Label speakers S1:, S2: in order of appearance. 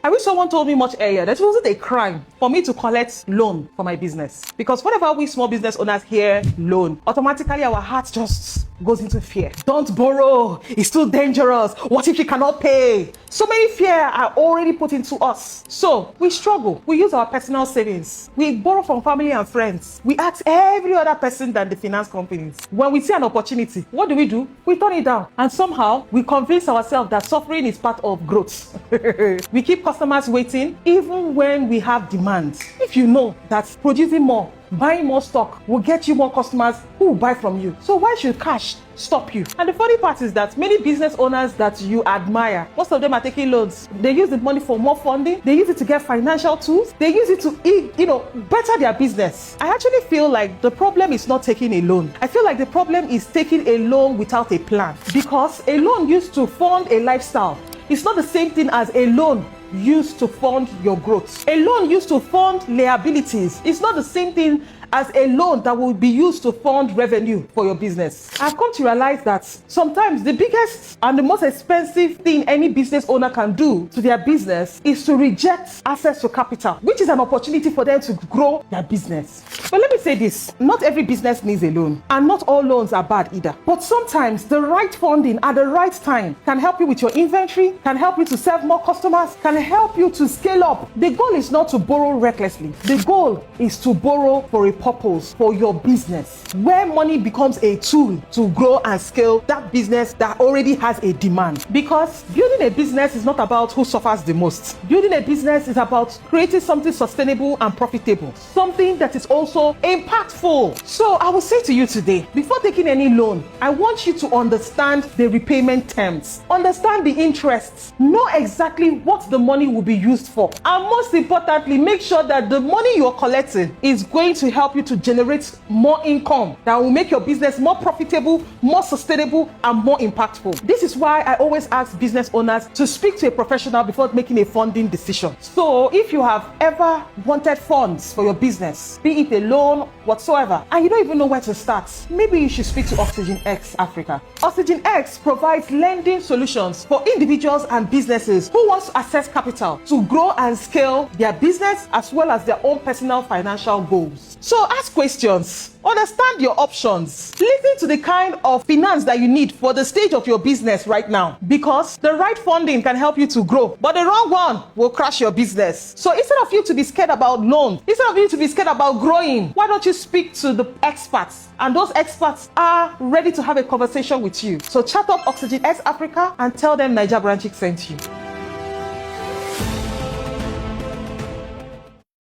S1: I wish someone told me much earlier that it wasn't a crime for me to collect loan for my business. Because whenever we small business owners hear loan, automatically our heart just goes into fear. Don't borrow, it's too dangerous. What if you cannot pay? So many fear are already put into us. So we struggle. We use our personal savings. We borrow from family and friends. We ask every other person than the finance companies. When we see an opportunity, what do? We turn it down. And somehow we convince ourselves that suffering is part of growth. We keep customers waiting even when we have demand. If you know that producing more, buying more stock will get you more customers who will buy from you. So why should cash stop you? And the funny part is that many business owners that you admire, most of them are taking loans. They use the money for more funding. They use it to get financial tools. They use it to, better their business. I actually feel like the problem is not taking a loan. I feel like the problem is taking a loan without a plan. Because a loan used to fund a lifestyle. It's not the same thing as a loan used to fund your growth. A loan used to fund liabilities. It's not the same thing as a loan that will be used to fund revenue for your business. I've come to realize that sometimes the biggest and the most expensive thing any business owner can do to their business is to reject access to capital, which is an opportunity for them to grow their business. But let me say this, not every business needs a loan, and not all loans are bad either. But sometimes the right funding at the right time can help you with your inventory, can help you to serve more customers, can help you to scale up. The goal is not to borrow recklessly. The goal is to borrow for a purpose, for your business, where money becomes a tool to grow and scale that business that already has a demand. Because building a business is not about who suffers the most. Building a business is about creating something sustainable and profitable, something that is also impactful. So I will say to you today, before taking any loan, I want you to understand the repayment terms, understand the interests, know exactly what the money will be used for, and most importantly, make sure that the money you're collecting is going to help you to generate more income that will make your business more profitable, more sustainable, and more impactful. This is why I always ask business owners to speak to a professional before making a funding decision. So if you have ever wanted funds for your business, be it a loan, whatsoever, and you don't even know where to start, maybe you should speak to Oxygen X Africa. Oxygen X provides lending solutions for individuals and businesses who want to access capital to grow and scale their business as well as their own personal financial goals. So ask questions, understand your options, listen to the kind of finance that you need for the stage of your business right now, because the right funding can help you to grow, but the wrong one will crash your business. So instead of you to be scared about loans, instead of you to be scared about growing, why don't you speak to the experts? And those experts are ready to have a conversation with you. So chat up Oxygen X Africa and tell them Naija Branchic sent you.